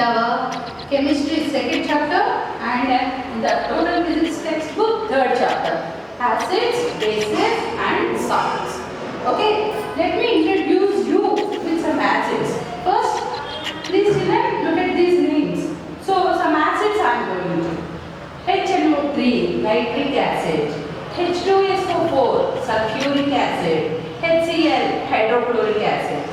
our chemistry second chapter and the total physics textbook third chapter, acids, bases and salts. Okay, let me introduce you with some acids. First, please children look at these names. So some acids I am going to. HNO3, nitric acid. H2SO4, sulfuric acid. HCl, hydrochloric acid.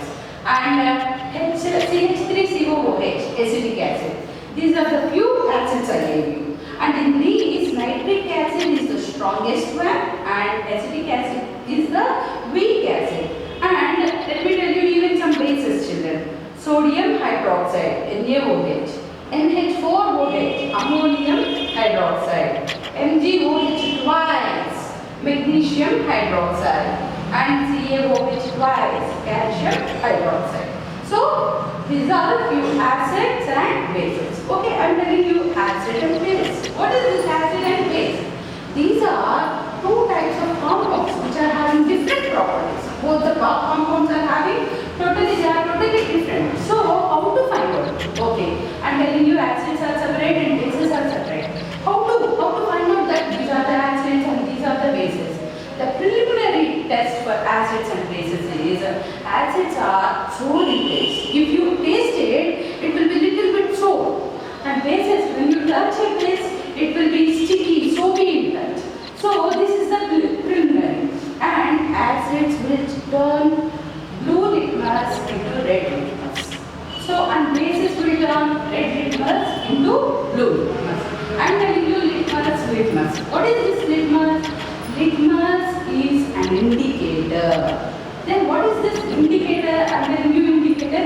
And CH3COOH, acetic acid. These are the few acids I gave you. And in these, nitric acid is the strongest one and acetic acid is the weak acid. And let me tell you even some bases, children. Sodium hydroxide, NaOH. NH4OH, ammonium hydroxide. MgOH twice, magnesium hydroxide. And CaOH twice, calcium hydroxide. So, these are the few acids and bases. Okay, I am telling you acid and base. What is this acid and base? These are two types of compounds which are having different properties. Both the compounds are having totally different. So, how to find out? Okay, I am telling you acids are separate and bases are separate. How to find out that these are the acids and these are the bases? The preliminary test for acids and bases is acids are sour taste. If you taste it, it will be little bit sour. And bases, when you touch a base, it will be sticky, soapy in touch. So this is the preliminary. And acids will turn blue litmus into red litmus. So and bases will turn red litmus into blue litmus. I am telling you litmus. What is this litmus? Litmus is an indicator. Then what is this indicator? I am telling you indicator.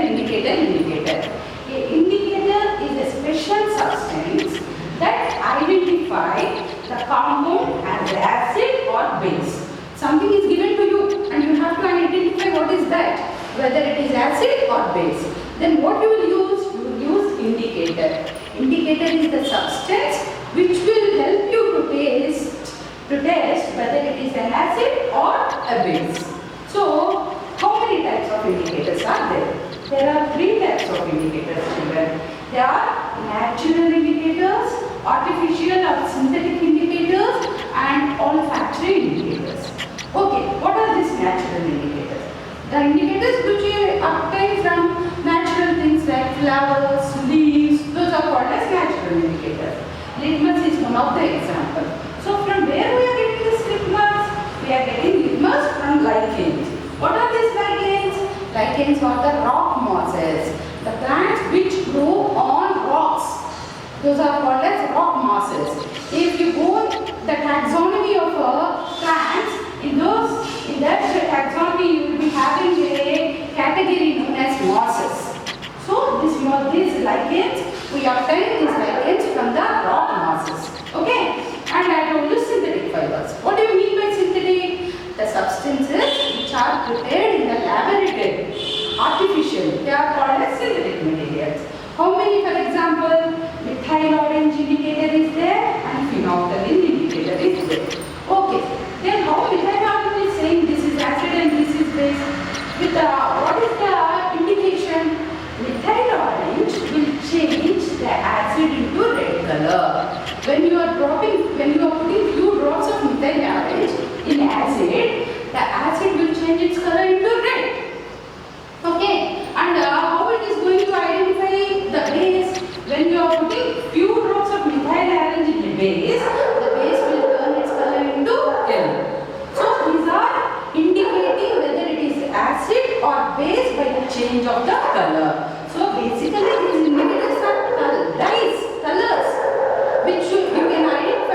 An indicator is a special substance that identifies the compound as acid or base. Something is given to you and you have to identify what is that, whether it is acid or base. Then what you will use? You will use indicator. Indicator is the substance which will help you to test whether it is an acid or a base. So, how many types of indicators are there? There are three types of indicators, children. There are natural indicators, artificial or synthetic indicators, and olfactory indicators. Okay, what are these natural indicators? The indicators which you obtain from natural things like flowers, leaves, those are called as natural indicators. Litmus is one of the examples. So from where we are getting this litmus? We are getting litmus from lichens. What are these lichens? Lichens are the rock mosses, the plants which grow on rocks. Those are called as rock mosses. If you go the taxonomy of plants, in that taxonomy you will be having a category known as mosses. So these lichens, we obtain these lichens from the rock mosses. Okay? And I told you synthetic fibers. What do you mean by synthetic? The substances which are prepared in the laboratory, artificial, they are called as synthetic materials. How many, for example, methyl orange indicator is there and phenolphthalein indicator is there. Okay, then how methyl orange is saying this is acid and this is base? With what is the indication? Methyl orange will change the acid into red color. When you are putting few drops of methyl orange in acid, the acid will change its color into red. Okay, and how it is going to identify the base? When you are putting few drops of methyl orange in the base will turn its color into yellow. So these are indicating whether it is acid or base by the change of the color. So basically these indicators are colors, which you can identify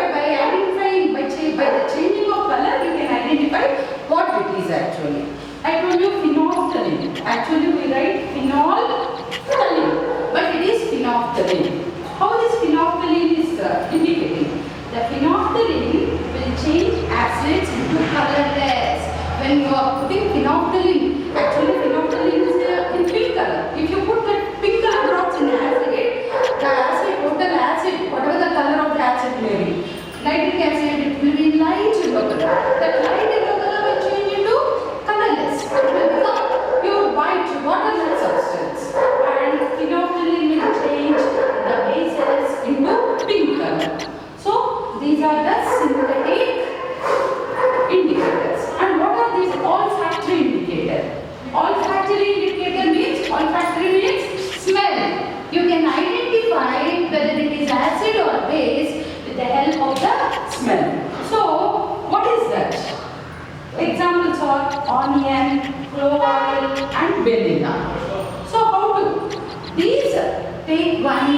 by the changing of color. You can identify what it is actually. I told you phenolphthalein. Actually we write phenolphthalein, but it is phenolphthalein. How this phenolphthalein is indicating? The phenolphthalein will change acids into colorless. When you are putting phenolphthalein, actually phenolphthalein is in pink color. If you put the pink color drops in acid, total acid, whatever the color of the acid may be, nitric acid, it will be light yellow color. That light yellow color will change into colorless. It will become pure white, waterless substance. And phenolphthalein will change take one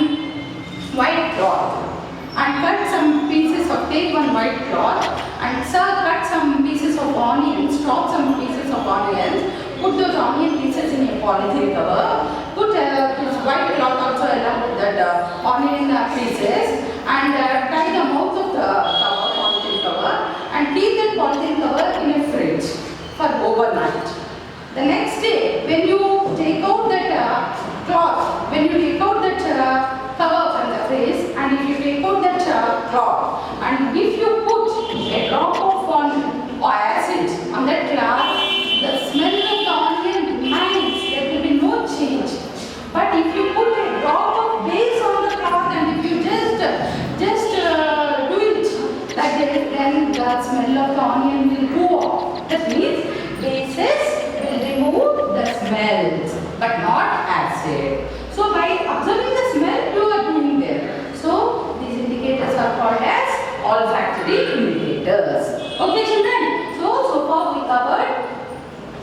white cloth and cut some pieces of, take one white cloth and cut some pieces of onions, chop some pieces of onions, put those onion pieces in a polythene cover, put this white cloth also along with that onion pieces, and tie the mouth of the cover, polythene cover, and keep that polythene cover in a fridge for overnight. The next day, when you take out that cloth, when you take out that cover from the fridge, and if you take out that cloth, and if you put a drop of acid on that cloth, the smell of the onion remains. There will be no change. But if you put a drop of base on the cloth, and if you just do it like this, then the smell of the onion will go off. That means bases will remove the smells, but not acid. So by observing the smell, you are doing there. So these indicators are called as olfactory indicators. Okay, children. So far we covered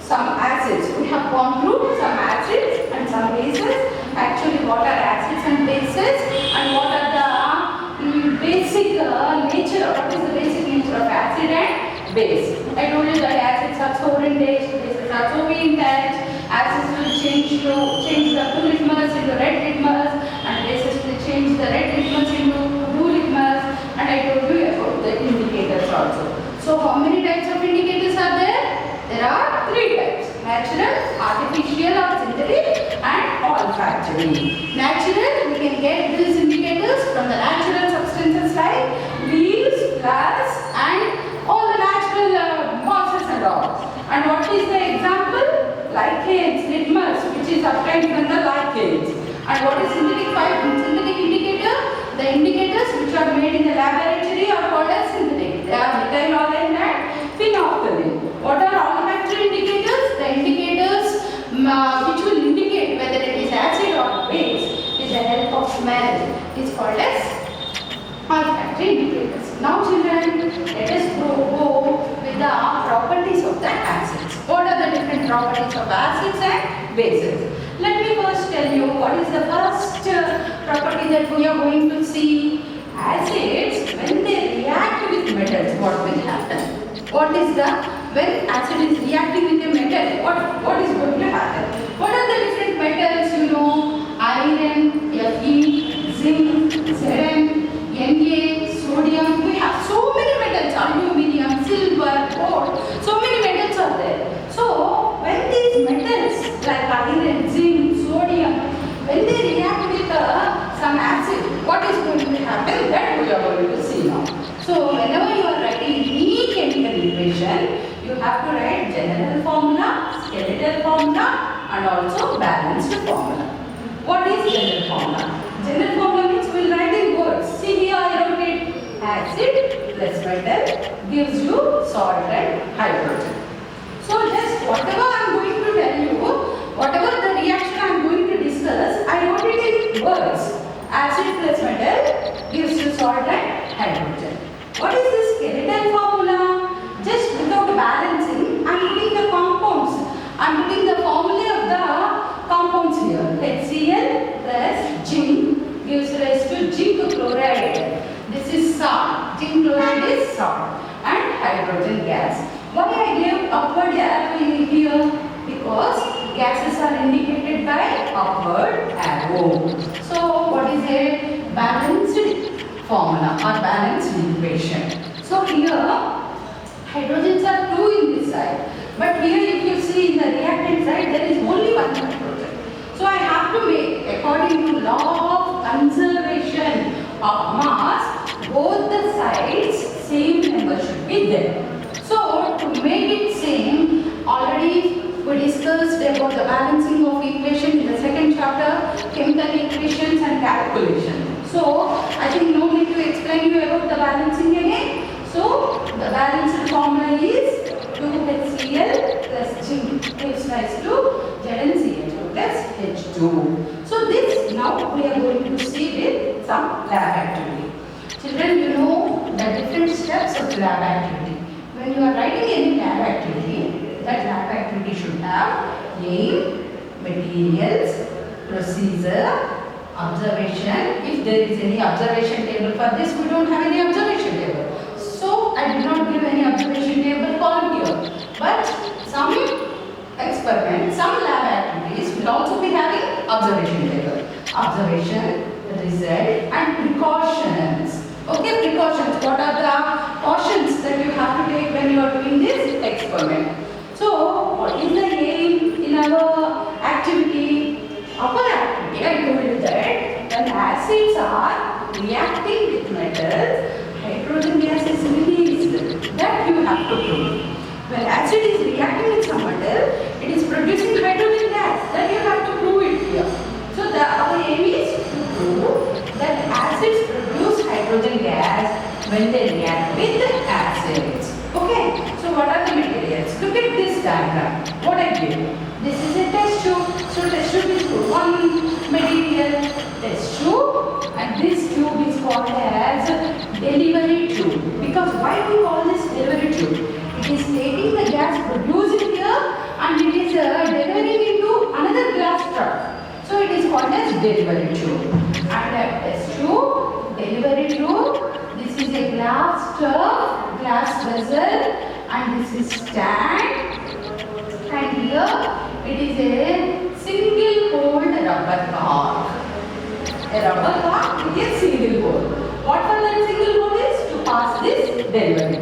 some acids. We have gone through some acids and some bases. Actually, what are acids and bases, and what are the basic nature? What is the basic nature of acid and base? I told you that acids are sour in taste, bases are soapy in touch. Acids will change the blue litmus into red litmus, and bases will change the red litmus into blue litmus. And I told you about the indicators also. So how many types of indicators are there? There are three types: natural, artificial or synthetic, and olfactory. Natural, we can get these indicators from the natural substances like leaves, flowers, and all the natural mosses and all. And what is the example? Lichens, litmus, which is obtained from the lichens. And what is synthetic indicator? The indicators which are made in the laboratory are called as synthetic. They are methyl and phenolphthalein. What are olfactory indicators? The indicators which will indicate whether it is acid or base with the help of smell is called as olfactory indicators. Now children, let us go with the properties of the acids. What are the different properties of acids and bases? Let me first tell you what is the first property that we are going to see. Acids, when they react with metals, what will happen? When acid is reacting with a metal, what is going to happen? What are the different metals? You know, iron, Fe, zinc, Zn, Na, sodium. We have so many metals: aluminium, silver, gold. So many metals are there. So when these metals like iron, zinc, sodium, when they react with some acid, what is going to happen? That we are going to see now. So whenever you are writing any chemical equation, you have to write general formula, skeletal formula, and also balanced formula. What is general formula? General formula means we will write in words. See here I wrote it: acid plus metal gives you salt and hydrogen. So just whatever I am going to tell you, whatever the reaction I am going to discuss, I wrote it in words. Acid plus metal gives you salt and hydrogen. What is this skeletal formula? Just without balancing, I am putting the compounds. I am putting the formula of the compounds here. HCl plus zinc gives rise to zinc chloride. This is salt. Zinc chloride is salt. And hydrogen gas. Why I gave upward arrow in here? Because gases are indicated by upward arrow. So what is a balanced formula or balanced equation? So here hydrogens are 2 in this side, but here if you see in the reactant side there is only 1 hydrogen. So I have to make, according to law of conservation of mass, both the sides same number should be there. So to make it same, already we discussed about the balancing of equation in the second chapter, chemical equations and calculation. So I think no need to explain you about the balancing again. So the balanced formula is 2HCl plus zinc gives rise to ZnCl2 plus H2. So this now we are going to see with some lab activity. Children, you know the different steps of lab activity. When you are writing any lab activity, that lab activity should have name, materials, procedure, Observation, if there is any observation table for this, we don't have any observation table. So I did not give any observation table column here. But some experiments, some lab activities will also be having observation table. Observation, result and precautions. Okay, precautions. What are the cautions that you have to take when you are doing this experiment? So, what is the aim in our activity? Our activity, I told you that when acids are reacting with metals, hydrogen gas is released. That you have to prove. When acid is reacting with some metal, it is producing hydrogen gas. That you have to prove it here. So, our aim is to prove that acids produce hydrogen gas when they react with acids. Okay, so what are the materials? Look at this diagram. What I did. This is a test tube. So test tube is one material, test tube, and this tube is called as delivery tube. Because why we call this delivery tube? It is taking the gas produced here and it is delivering into another glass truck. So it is called as delivery tube. And a test tube, delivery tube. This is a glass tub, glass vessel, and this is stand. And here it is a single hole rubber cork. A rubber cork with a single hole. What for that single hole is? To pass this delivery.